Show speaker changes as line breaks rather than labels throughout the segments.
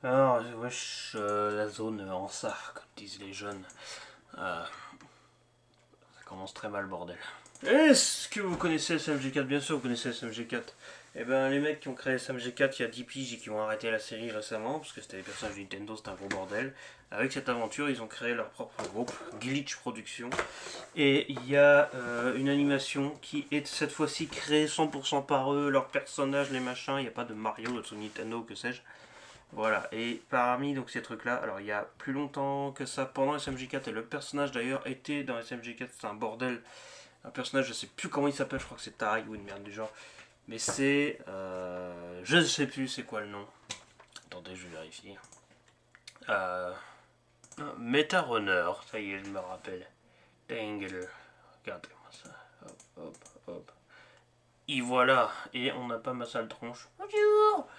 Alors, wesh, la zone en ça, comme disent les jeunes. Ça commence très mal, bordel. Est-ce que vous connaissez SMG4? Bien sûr, vous connaissez SMG4. Eh ben, les mecs qui ont créé SMG4 il y a 10 piges et qui ont arrêté la série récemment, parce que c'était des personnages de Nintendo, c'était un gros bordel. Avec cette aventure, ils ont créé leur propre groupe, Glitch Productions. Et il y a une animation qui est cette fois-ci créée 100% par eux, leurs personnages, les machins. Il n'y a pas de Mario, de Nintendo, que sais-je. Voilà, et parmi donc ces trucs-là, alors il y a plus longtemps que ça, pendant SMG4, et le personnage d'ailleurs était dans SMG4, c'est un bordel. Un personnage, je sais plus comment il s'appelle, je crois que c'est Tarai ou une merde du genre. Mais c'est. Je ne sais plus c'est quoi le nom. Attendez, je vais vérifier. Euh, Meta Runner, ça y est, je me rappelle. Dangle. Regardez-moi ça. Hop, hop, hop. Et voilà, et on n'a pas ma sale tronche. Bonjour.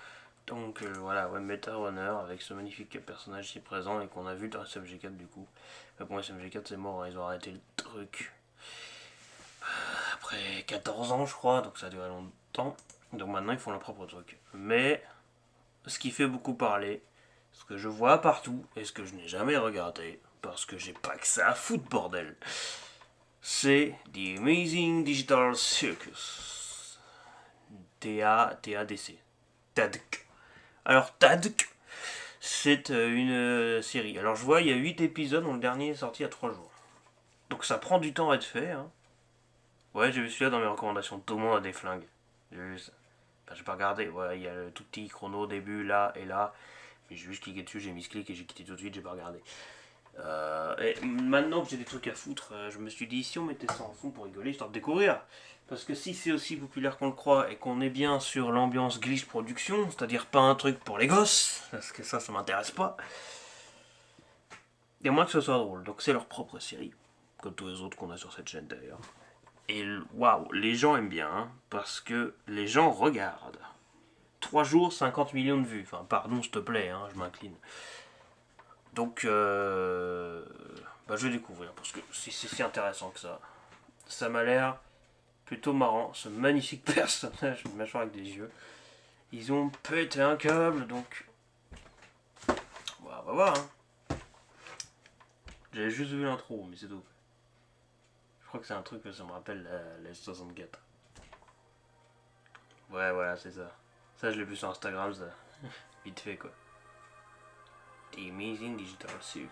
Donc voilà, ouais, Meta Runner avec ce magnifique personnage ici présent et qu'on a vu dans SMG4 du coup. Mais bon, SMG4 c'est mort, hein, ils ont arrêté le truc après 14 ans je crois, donc ça a duré longtemps. Donc maintenant ils font leur propre truc. Mais ce qui fait beaucoup parler, ce que je vois partout et ce que je n'ai jamais regardé, parce que j'ai pas que ça à foutre bordel, c'est The Amazing Digital Circus. TADC. TADC. Alors TADC, c'est une série. Alors je vois, il y a 8 épisodes, dont le dernier est sorti il y a 3 jours. Donc ça prend du temps à être fait. Hein. Ouais, j'ai vu celui-là dans mes recommandations. Tout le monde a des flingues. J'ai vu ça. Enfin, j'ai pas regardé. Ouais, il y a le tout petit chrono au début, là et là. Mais j'ai juste cliqué dessus, j'ai mis ce clic et j'ai quitté tout de suite, j'ai pas regardé. Et maintenant que j'ai des trucs à foutre, je me suis dit si on mettait ça en fond pour rigoler, histoire de découvrir. Parce que si c'est aussi populaire qu'on le croit et qu'on est bien sur l'ambiance glitch production, c'est-à-dire pas un truc pour les gosses, parce que ça m'intéresse pas, et moins que ce soit drôle. Donc c'est leur propre série, comme tous les autres qu'on a sur cette chaîne d'ailleurs. Et waouh, les gens aiment bien, hein, parce que les gens regardent. 3 jours, 50 millions de vues. Enfin, pardon, s'il te plaît, hein, je m'incline. Donc, bah, je vais découvrir, parce que c'est si intéressant que ça. Ça m'a l'air plutôt marrant, ce magnifique personnage, une mâchoire avec des yeux. Ils ont pété un câble, donc bah, on va voir. Hein. J'avais juste vu l'intro, mais c'est tout. Je crois que c'est un truc que ça me rappelle la S64. Ouais, voilà, c'est ça. Ça, je l'ai vu sur Instagram, ça. Vite fait, quoi. The Amazing Digital Circus.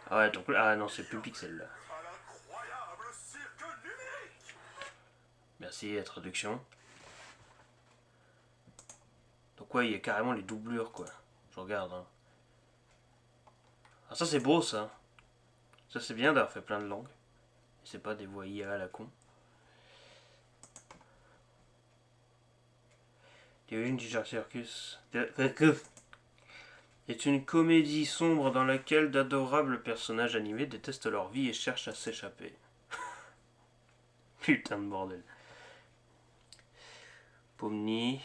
Ah ouais, donc ah non, c'est plus Pixel là. Merci, la traduction. Donc ouais, il y a carrément les doublures, quoi. Je regarde, hein. Ah, ça c'est beau, ça. Ça c'est bien d'avoir fait plein de langues. C'est pas des voix IA à la con. The Amazing Digital Circus est une comédie sombre dans laquelle d'adorables personnages animés détestent leur vie et cherchent à s'échapper. Putain de bordel. Pomni,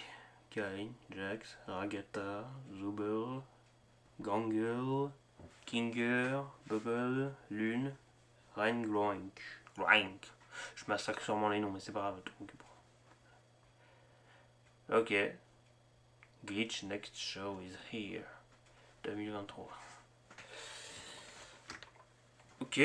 Kain, Jax, Ragata, Zuber, Gangirl, Kinger, Bubble, Lune, Reingloink. Gloink. Je massacre sûrement les noms, mais c'est pas grave. Ok. Glitch Next Show is here. 2023. Ok.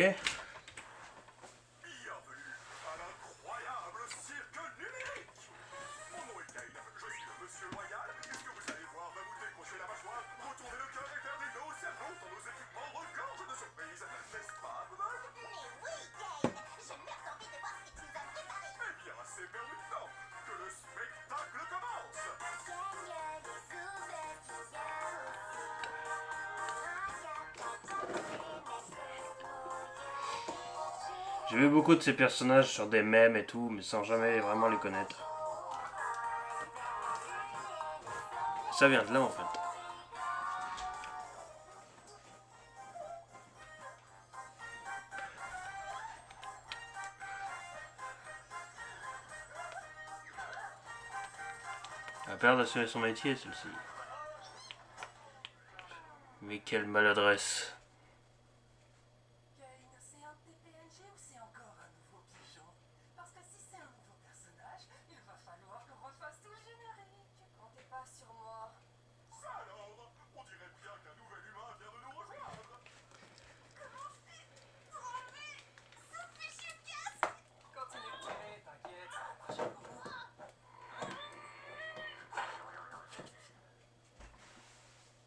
J'ai vu beaucoup de ces personnages sur des mèmes et tout, mais sans jamais vraiment les connaître. Ça vient de là en fait. Elle a peur d'assurer son métier, celle-ci. Mais quelle maladresse.
C'est un TPNG ou c'est encore un nouveau pigeon? Parce que si c'est un nouveau personnage, il va falloir qu'on refasse tout le générique. Comptez pas sur moi.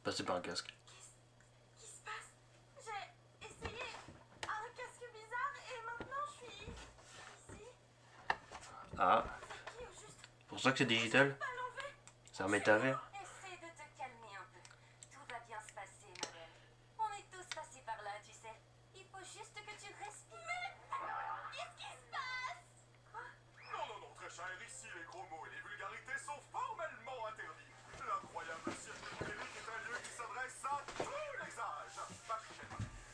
Passer par un casque.
Qu'est-ce qui se passe? J'ai essayé un casque bizarre et maintenant je suis ici.
Ah,
C'est qui au juste?
pour ça que c'est digital?
Pas l'enlever?
C'est un métavers?
Essaie de te calmer un peu. Tout va bien se passer, ma belle. On est tous passés par là, tu sais. Il faut juste que tu respires. Mais qu'est-ce qui se passe? Quoi?
Non, très cher, ici les gros mots et les vulgarités sont formellement interdits. L'incroyable cirque numérique est un lieu qui s'adresse à tous les âges. Ma chère,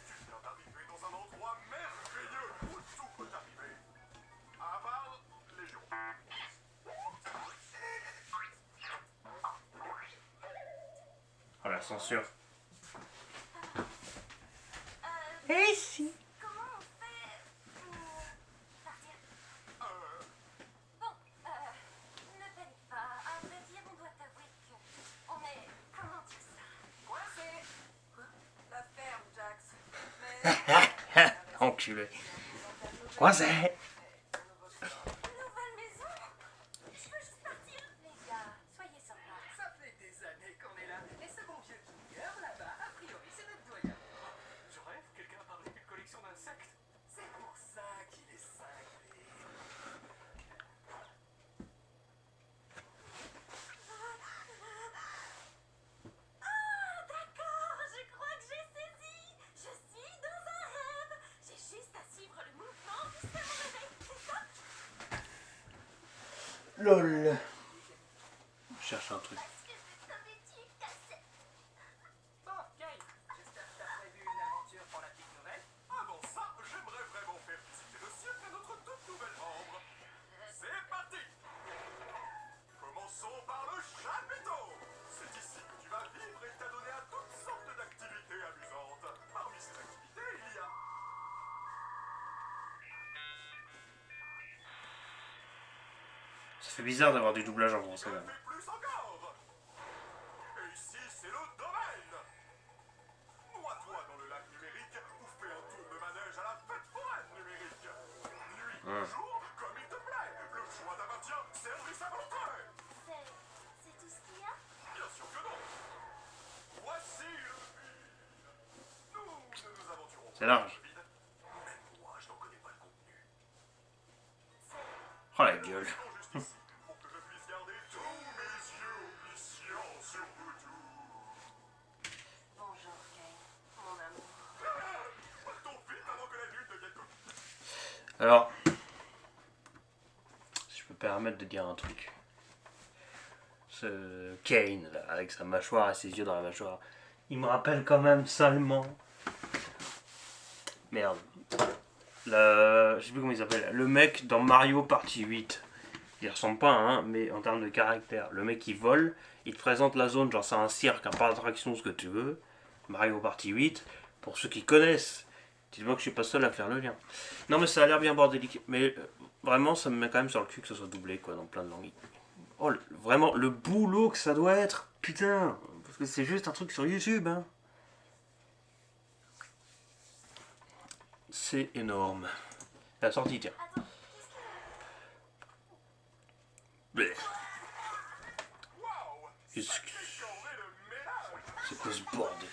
tu viens d'arriver dans un endroit merveilleux où tout peut arriver. À part les jours.
Oh la censure.
Et si? Comment on fait pour partir? Bon, ne panique pas. À vrai dire, on doit t'avouer qu'on est... Comment dire ça?
Coincé. La ferme, Jax. Mais...
Enculé. Quoi c'est?
Nouvelle maison? Je veux juste partir. Les gars, soyez sympas.
Ça fait des années qu'on est là. Et ce bon vieux Kinger, là-bas, a priori, c'est notre doyen.
Je rêve, quelqu'un a parlé d'une collection d'insectes.
C'est pour ça qu'il est cinglé.
Ah, d'accord, je crois que j'ai saisi. Je suis dans un rêve. J'ai juste à suivre le mouvement jusqu'à mon réveil, c'est ça?
LOL. Je cherche un truc.
Parce que je savais tu cassé.
Bon, Kate, j'espère que t'as prévu une aventure pour la petite nouvelle.
Avant ça, j'aimerais vraiment faire visiter le cirque à notre toute nouvelle membre. C'est parti! Commençons par le chapiteau. C'est ici que tu vas vivre et t'adonner à toutes sortes d'activités amusantes. Parmi ces activités, il y a...
Ça fait bizarre d'avoir du doublage en français
Je
là.
fais plus encore. Et ici, c'est le domaine. Noie-toi dans le lac numérique ou fais un tour de manège à la fête foraine numérique. Nuit ou jour, comme il te plaît. Le choix t'appartient, service à volonté.
C'est tout ce qu'il y a?
Bien sûr que non. Voici le vide. Nous ne nous aventurons
C'est
pas
large.
dans le vide. Même moi, je n'en connais pas le contenu.
Oh la gueule.
Restons juste ici pour que je puisse garder tous mes yeux omniscients sur vous tous.
Bonjour, Kane, mon amour.
Partons vite avant que la nuit devienne comme...
Alors, si je peux me permettre de dire un truc. Ce Kane, là, avec sa mâchoire et ses yeux dans la mâchoire, il me rappelle quand même salement. Merde. Je sais plus comment il s'appelle. Le mec dans Mario Party 8. Il ressemble pas, hein, mais en termes de caractère. Le mec qui vole, il te présente la zone, genre c'est un cirque, un parc d'attraction, ce que tu veux. Mario Party 8, pour ceux qui connaissent. Dites-moi que je suis pas seul à faire le lien. Non mais ça a l'air bien bordélique. Mais vraiment ça me met quand même sur le cul que ce soit doublé quoi dans plein de langues. Oh vraiment le boulot que ça doit être. Putain. Parce que c'est juste un truc sur YouTube hein. C'est énorme. La sortie tiens.
Attends,
Bleh.
Waouh!
Qu'est-ce
Sacré
que-
corvée de ménage!
C'est quoi ce bordel?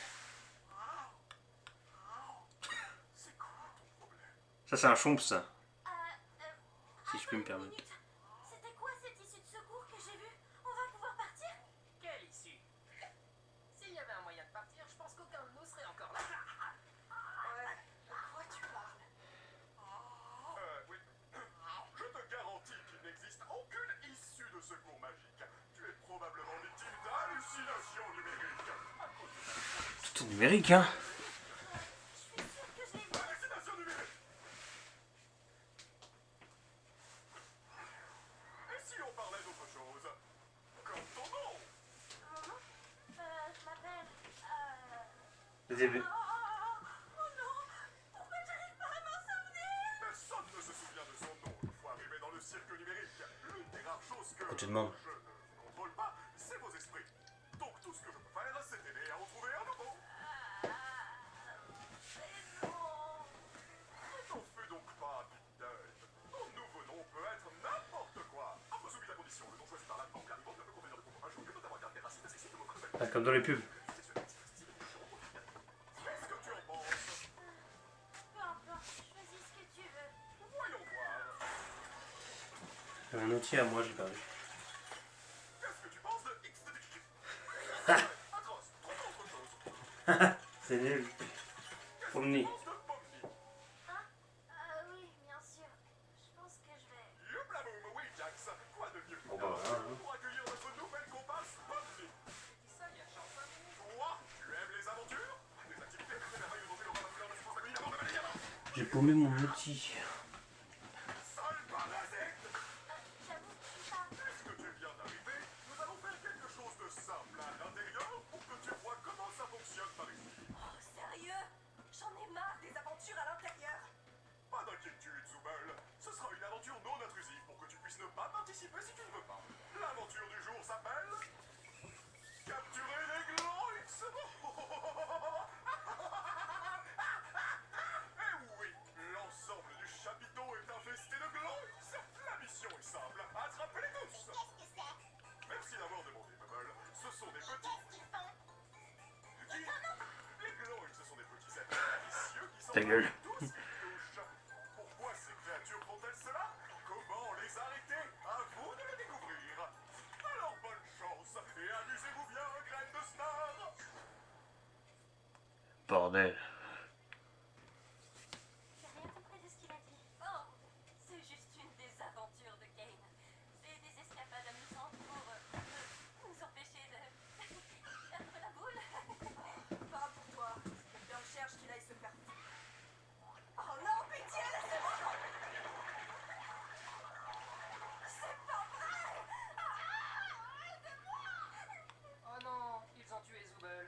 C'est quoi ton problème?
Ça c'est un chomp ça. Si je
attends
peux me
une
permettre.
minute. C'était quoi cette issue de secours que j'ai vue? On va pouvoir partir?
Quelle issue? S'il y avait un moyen de partir, je pense qu'aucun de nous serait encore là.
Ouais, de quoi tu parles?
Oui. Je te garantis qu'il n'existe aucune issue de secours magique. Tu es probablement victime d'hallucinations numériques. À cause de
Tout est numérique hein.
Je suis sûre que je l'ai vue.
hallucinations numériques! Et si on parlait d'autre chose? Comme ton nom!
Mon nom? Je m'appelle...
Le début.
Oh non! Pourquoi j'arrive pas à m'en souvenir?
Personne ne se souvient de son nom une fois arrivé dans le cirque numérique. L'une des rares choses que
tu demandes.
je ne contrôle pas, c'est vos esprits. Donc tout ce que je peux faire, c'est t'aider à en trouver un nouveau.
Mais non!
Ne t'en fais donc pas, Big Dave. Ton nouveau nom peut être n'importe quoi. Après soumis à condition, le nom choisi par la banque arrivant ne peut contenir de propos injurieux, notamment un caractère raciste, sexiste, homophobe,
Ah, comme dans les pubs.
sexualiste.
moitié à moi, j'ai perdu.
Qu'est-ce que tu penses de XTDG? Atroce, trouve autre chose.
C'est nul.
Qu'est-ce que
Pomni.
tu penses de Pomni?
Hein Oui, bien sûr. Je pense que je vais...
Youblaboum, oui, Jax. Quoi de mieux
Bon, bah, voilà, hein.
pour accueillir notre nouvelle comparse Pomni?
J'ai dit ça il y a genre 5 minutes.
Toi, tu aimes les aventures? Des activités très merveilleuses dont tu n'auras pas pris leur responsabilité avant de balayer avant.
J'ai paumé mon outil.
Sale parasite!
J'avoue que je suis pas...
Puisque tu viens d'arriver, nous allons faire quelque chose de simple à l'intérieur pour que tu vois comment ça fonctionne par ici.
Oh, sérieux? J'en ai marre des aventures à l'intérieur.
Pas d'inquiétude, Zoubel. Ce sera une aventure non intrusive pour que tu puisses ne pas participer si tu ne veux pas. L'aventure du jour s'appelle... Capturer les Gloix. Eh oui, l'ensemble du chapiteau est infesté de Gloix. La mission est simple, attrapez-les tous.
Qu'est-ce que c'est?
Merci d'avoir demandé, Bubble. Ce sont des petits...
Qu'est-ce qu'ils font?
Les Gloix, ce sont des petits êtres vicieux qui
Ta gueule.
s'entraînent tout ce qu'ils touchent. Pourquoi ces créatures font-elles cela? Comment les arrêter? À vous de le découvrir. Alors bonne chance et amusez-vous bien, graines de star.
Bordel.
J'ai rien compris de ce qu'il a dit.
Oh, c'est juste une des aventures de Kane. C'est des escapades amusantes pour nous empêcher de perdre la boule. Pas pour toi. Quelqu'un cherche qu'il aille se faire. Oh non, pitié, laissez-moi. C'est pas vrai. Oh non, ils ont tué Zoubel.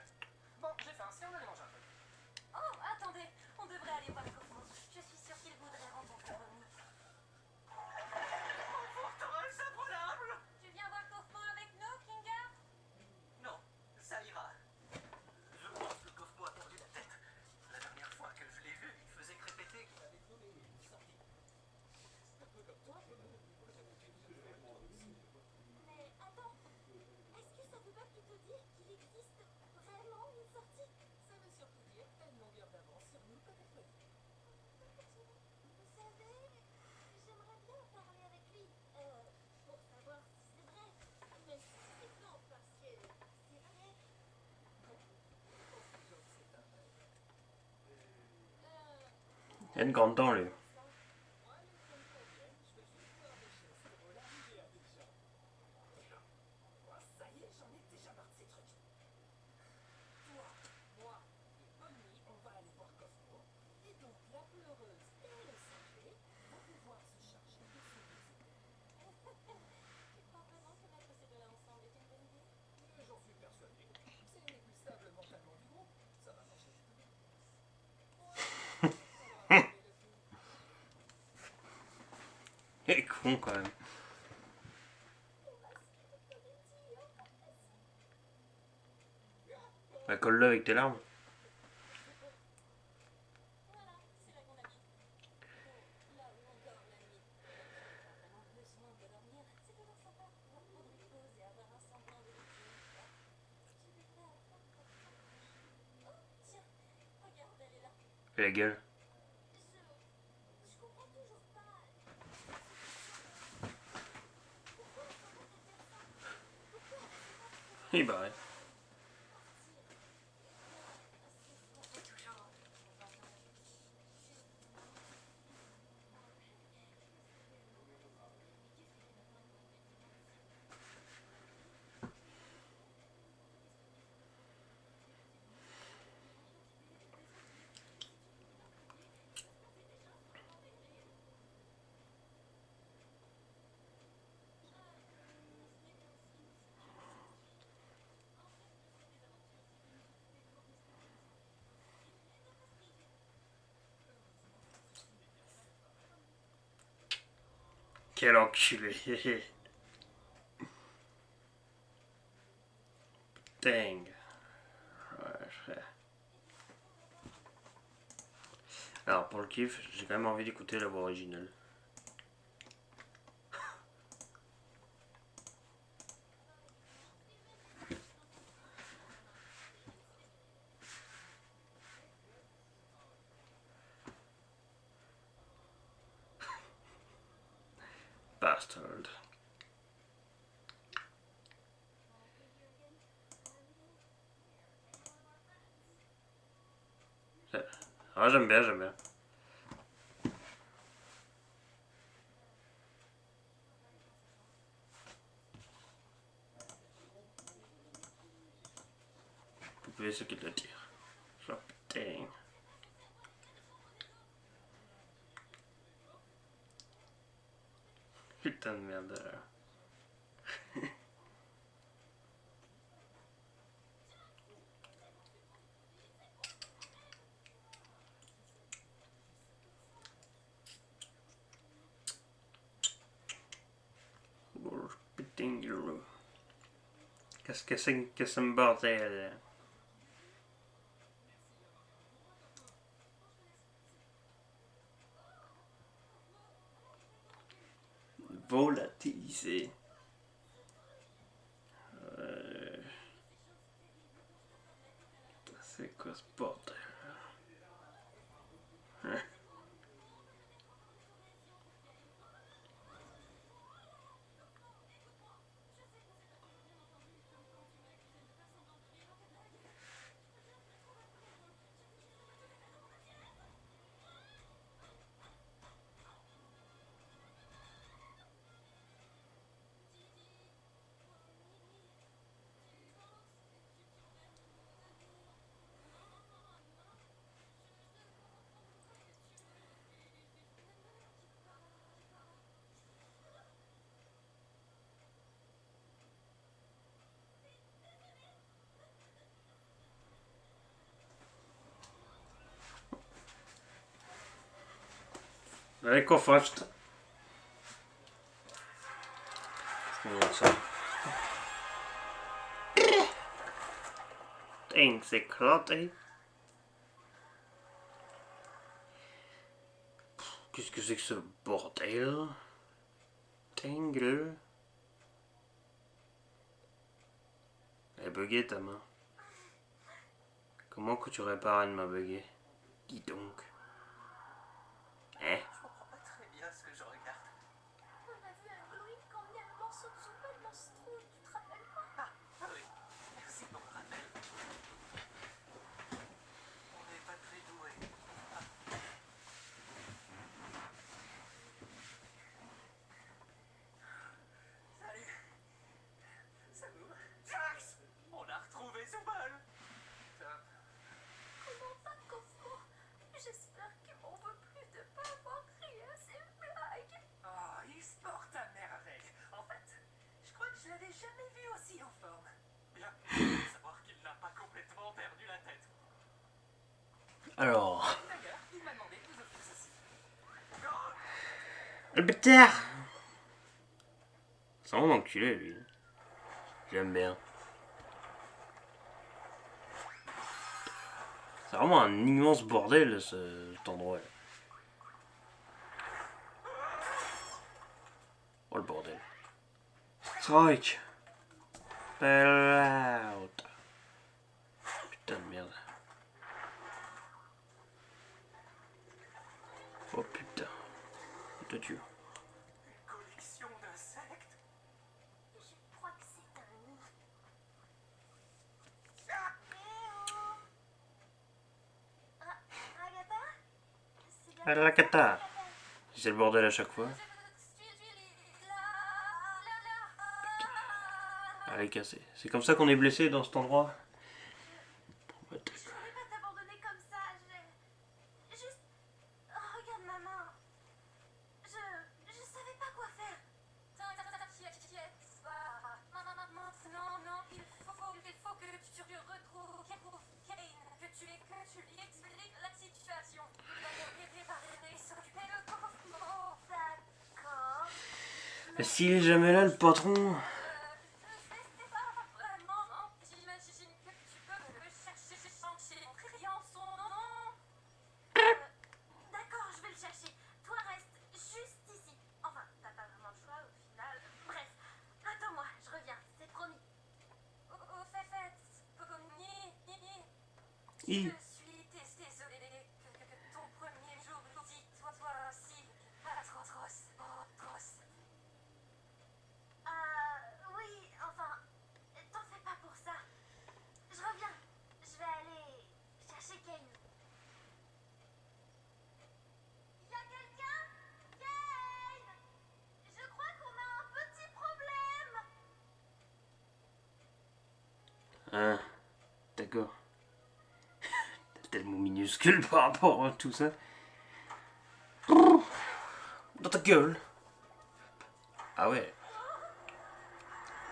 Bon, j'ai faim, si on allait manger un peu. Oh, attendez, on devrait aller voir Cosmo. Je suis sûre qu'il voudrait rencontrer Bonnie.
Forteresse imprenable!
Tu viens voir Cosmo avec nous, Kinga?
Non, ça ira. Je pense que Cosmo a perdu la tête. La dernière fois que je l'ai vu, il faisait répéter qu'il avait trouvé une sortie. C'est un peu comme toi.
Mais attends, est-ce que ça peut pas plutôt dire qu'il existe vraiment une sortie?
Ça veut surtout dire que t'as une longueur d'avance sur nous quand t'as choisi.
Vous savez, j'aimerais bien parler avec lui, pour savoir si c'est vrai. Mais c'est non, parce que c'est vrai.
Donc c'est un rêve.
Il y a une grande temps, lui.
Moi, les semaines prochaines, je vais juste voir des choses qui vont l'arriver à des gens. Oh, ça y est, j'en ai déjà marre de ces trucs. Toi, moi et Bonnie, on va aller voir Cosmo. Et donc la pleureuse et le cinglé vont pouvoir se charger de ce visite.
Tu crois vraiment que mettre ces deux-là ensemble est une bonne idée?
Mais j'en suis persuadé. C'est inépuisable mentalement du groupe. Ça va marcher du tout.
Il est con quand même. Bah, colle-le avec tes larmes.
Voilà, c'est là qu'on habite. Bon, là où encore la nuit. On n'a pas vraiment besoin de dormir. C'est toujours sympa de pouvoir prendre une pause et avoir un semblant de routine. Tu devrais avoir comme ça. Oh, tiens, regarde, elle est là.
Et la gueule.
Je comprends toujours pas. Pourquoi on peut pas faire ça? Pourquoi on peut pas trouver
Il barré. Quel enculé. Dang. Ouais, frère. Alors pour le kiff, j'ai quand même envie d'écouter la voix originale. Bastard. Ah, j'aime bien, j'aime bien. Vous pouvez ce qu'il le dire. Oh, putain. Putain de merde là. Putain de loup. Qu'est-ce que c'est que ce bordel? Volatilisé. C'est quoi ce bordel? Hein? Allez, quoi, first? Ça. Putain, c'est éclaté. Qu'est-ce que c'est que ce bordel? Tingle. Elle est buggée ta main. Comment que tu répares une main buggée? Dis donc. Hein?
Je comprends pas très bien ce que je regarde.
On a vu un glowing quand on est un morceau de soupe de monstrueux, tu te rappelles pas?
Ah oui, merci pour le rappel. On n'est pas très doués. Salut. Salut. Jax, on a retrouvé Zubal. Top.
Comment va, Coco? J'espère qu'il m'en veut plus de pas avoir ri à ses blagues.
Oh, il se porte à merveille. En fait, je crois que je l'avais jamais vu aussi en forme. Bien, savoir qu'il n'a pas complètement perdu la tête.
Alors.
D'ailleurs, il m'a demandé de vous offrir ceci.
Le bâtard! C'est vraiment enculé lui. J'aime bien. C'est vraiment un immense bordel cet endroit là. Oh le bordel. Strike! Pell out! Putain de merde. Oh putain. Je te tue.
Une collection d'insectes.
Je crois que c'est un nid.
Ah,
Ah, Agatha? C'est bien
Ah, la cata. C'est le bordel à chaque fois. Elle est cassée. C'est comme ça qu'on est blessé dans cet endroit.
Je voulais pas t'abandonner comme ça, juste... Oh, regarde ma main. Je savais pas quoi faire.
T'inquiète pas. Maintenant, non, il faut que tu retrouves Kane, que tu lui expliques la situation. Nous allons réparer, s'occuper le coffre.
D'accord.
Mais s'il est jamais là, le patron.
C'est pas vraiment. J'imagine que tu peux le chercher en criant son nom.
D'accord, je vais le chercher. Toi, reste juste ici. Enfin, t'as pas vraiment le choix au final. Bref, attends-moi, je reviens, c'est promis.
Au fait, Pogoni, je
I.
suis désolée que ton premier jour, dis-toi toi aussi, atroce.
Oui, enfin, t'en fais pas pour ça. Je reviens. Je vais aller chercher Kane.
Hein, d'accord. Tellement minuscule par rapport à tout ça. Dans ta gueule. Ah ouais.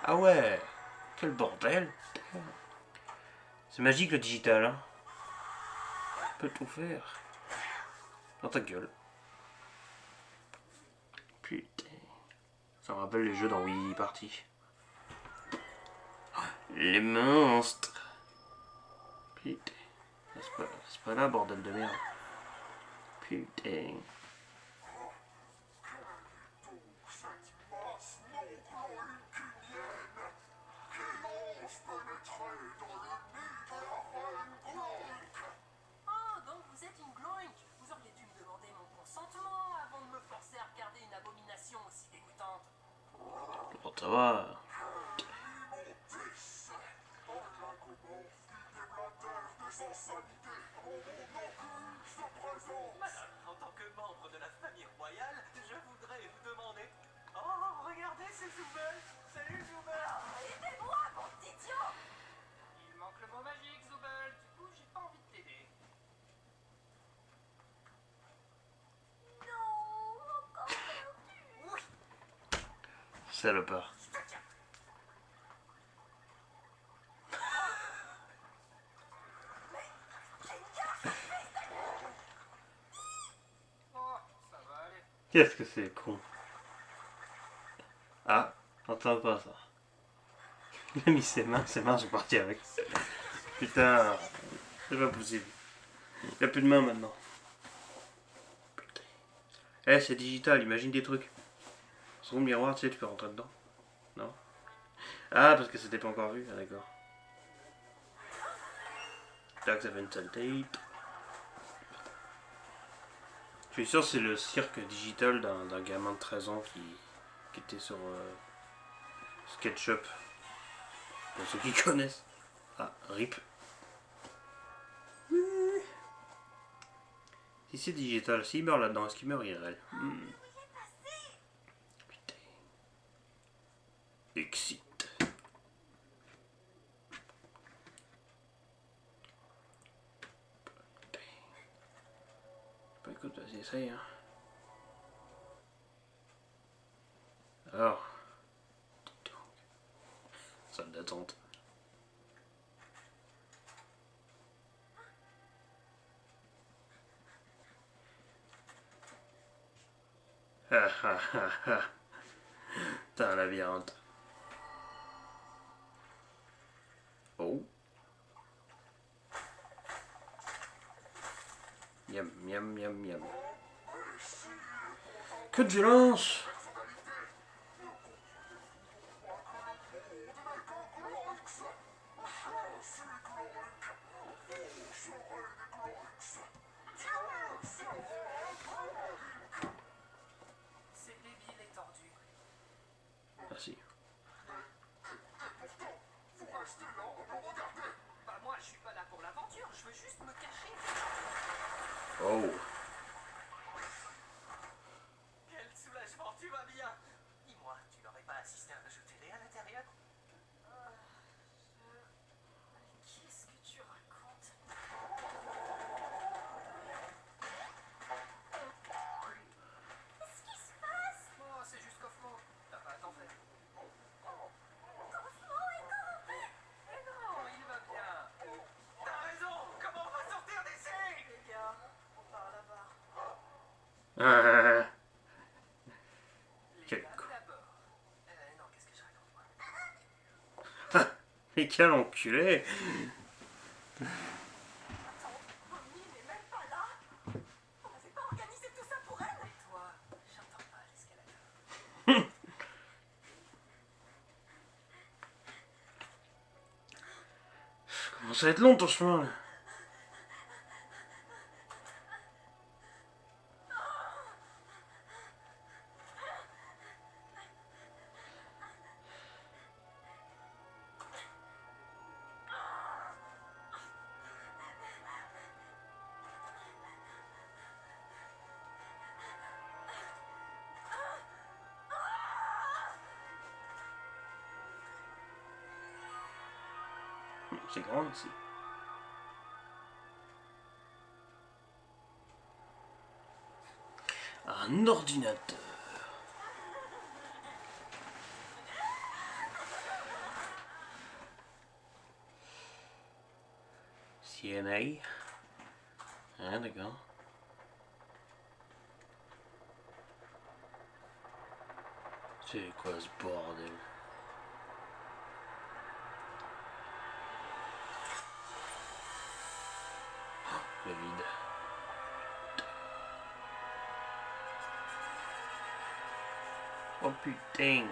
Ah ouais. Quel bordel. C'est magique le digital, hein. On peut tout faire. Dans ta gueule. Putain. Ça me rappelle les jeux dans Wii Party. Les monstres. Putain. C'est pas là, bordel de merde. Putain.
Ah, donc vous êtes une gloink. Vous auriez dû me demander mon consentement avant de me forcer à regarder une abomination aussi dégoûtante.
Bon, ça va.
Madame, en tant que membre de la famille royale, je voudrais vous demander... Oh, regardez, c'est Zoubel. Salut, Zoubel.
Aidez-moi, mon petit idiot!
Il manque le mot magique, Zoubel. Du coup, j'ai pas envie de t'aider.
Non, encore perdu!
Oui,
Salopard.
je te tiens. Oh, ça va aller.
Qu'est-ce que c'est con. Ah, j'entends pas ça. Il a mis ses mains sont parties avec. Putain, c'est pas possible. Il a plus de mains maintenant. Putain. Eh, c'est digital, imagine des trucs. Sur le miroir, tu sais, tu peux rentrer dedans. Non? Ah, parce que c'était pas encore vu, ah, d'accord. Tac, ça fait une saleté. Je suis sûr que c'est le cirque digital d'un gamin de 13 ans qui était sur SketchUp. Pour ceux qui connaissent. Ah, RIP. Si c'est digital, s'il meurt là-dedans, est-ce qu'il meurt IRL? Putain. Exit. Bah écoute, vas-y, essaye. Hein. Alors. Dis donc. Salle d'attente. Ah ah ah ah. T'as un labyrinthe. Oh. Miam, miam, miam, miam. Que de violence!
C'est débile et tordu.
Merci.
Bah moi, je suis pas là pour l'aventure. Je veux juste me cacher.
Oh.
Quel soulagement, tu vas bien. Dis-moi, tu n'aurais pas assisté à un jeu télé à l'intérieur? Qu'est-ce que tu racontes?
Qu'est-ce qui se passe?
Oh, c'est juste Kaufman. T'as pas à t'en faire.
Kaufman est corrompu!
Mais non, il va bien. T'as raison. Comment on va sortir d'ici? Les gars, on part là-bas.
Ah.
Les
Quel
gars
con.
d'abord. Non, qu'est-ce que je raconte moi?
Mais quel enculé!
Attends, Omni n'est même pas là. On n'avait pas organisé tout ça pour elle. Et toi, j'entends pas l'escalator.
Comment ça va être long ton chemin là? C'est grand ici. Un ordinateur. CNA. Ah, d'accord. C'est quoi ce bordel? Le vide. Oh putain.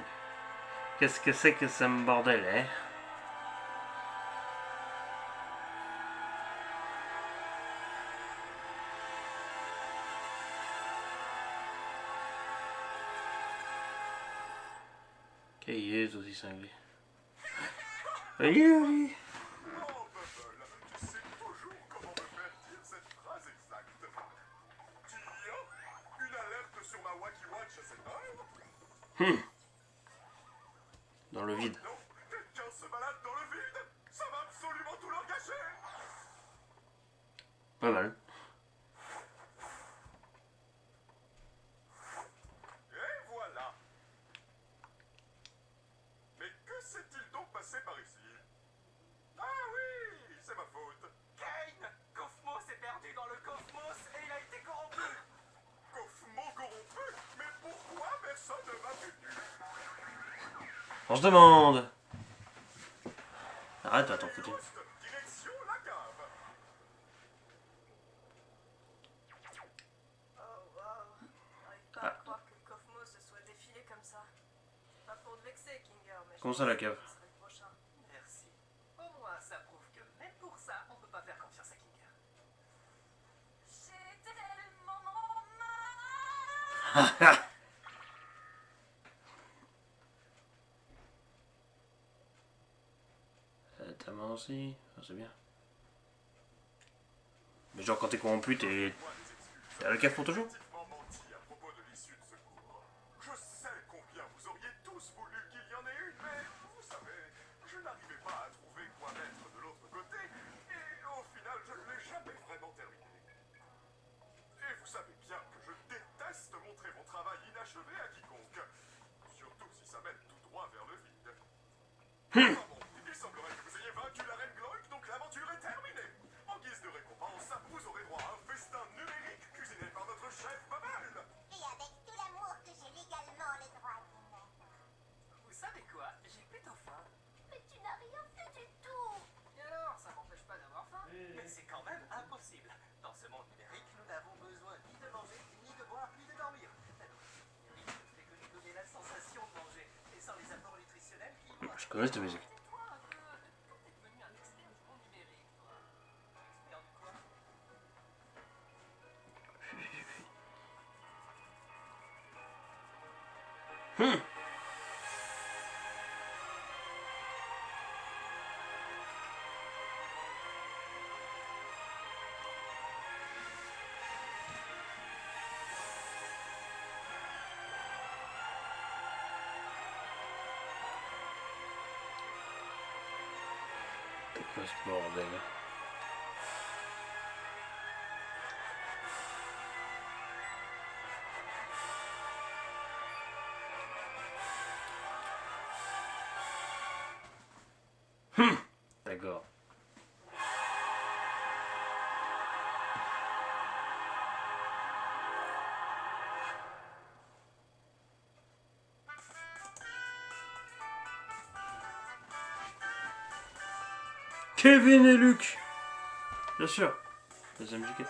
Qu'est-ce que c'est que ce bordel, hein? Il est aussi cinglé. Allez.
Oh, Bubble, tu sais toujours comment me faire dire cette phrase exacte. Tiens, une alerte sur ma Wacky Watch à cette heure?
Dans le vide.
Non, quelqu'un se balade dans le vide. Ça va absolument tout leur gâcher.
Pas mal.
Et voilà. Mais que s'est-il donc passé par ici? Ah oui, c'est ma faute.
Kane! Kaufmo s'est perdu dans le Cosmos et il a été corrompu!
Kaufmo corrompu? Mais pourquoi personne ne m'a prévenu?
On se demande. Arrête, attends, foutu.
Host, direction la cave.
Oh wow, j'arrive pas à croire que Kaufmo se soit défilé comme ça. Pas pour te vexer, Kinger, mais
Comment ça, la cave?
ce serait le prochain.
Merci. Au moins, ça prouve que même pour ça, on peut pas faire confiance à Kinger.
J'ai tellement mal.
Ta main aussi. Ah, c'est bien. Mais genre quand t'es corrompu, t'es à la cave pour toujours?
Effectivement menti à propos de l'issue de secours. Je sais combien vous auriez tous voulu qu'il y en ait une, mais vous savez, je n'arrivais pas à trouver quoi mettre de l'autre côté, et au final, je ne l'ai jamais vraiment terminé. Et vous savez bien que je déteste montrer mon travail inachevé à quiconque, surtout si ça mène tout droit vers le vide. Ah bon, il semblerait que vous ayez vaincu la reine Gloik, donc l'aventure est terminée. En guise de récompense, vous aurez droit à un festin numérique cuisiné par notre chef Bubble.
Et avec tout l'amour que j'ai légalement le droit d'y mettre.
Vous savez quoi? J'ai plutôt faim.
Mais tu n'as rien fait du tout.
Et alors, ça m'empêche pas d'avoir faim. Mais c'est quand même impossible. Dans ce monde numérique, nous n'avons besoin ni de manger, ni de boire, ni de dormir. Alors, le numérique ne fait que nous donner la sensation de manger. Et sans les apports nutritionnels qui vont...
Je connais cette musique.
Tais-toi un peu. Quand t'es devenu un expert du monde numérique, toi. Expert du quoi?
C'est quoi ce bordel? D'accord. Kevin et Luke. Bien sûr. Deuxième MJ4.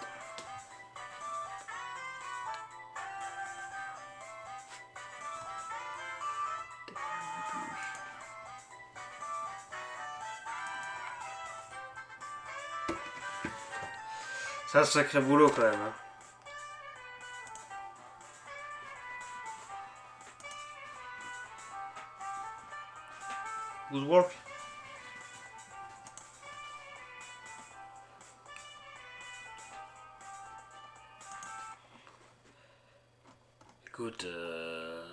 C'est un sacré boulot quand même. Hein. Good work. Écoute,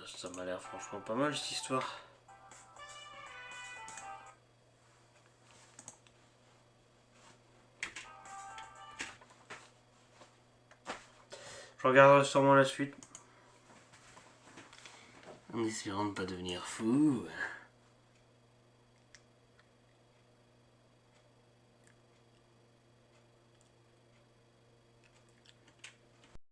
ça m'a l'air franchement pas mal cette histoire. Je regarderai sûrement la suite. En essayant de ne pas devenir fou.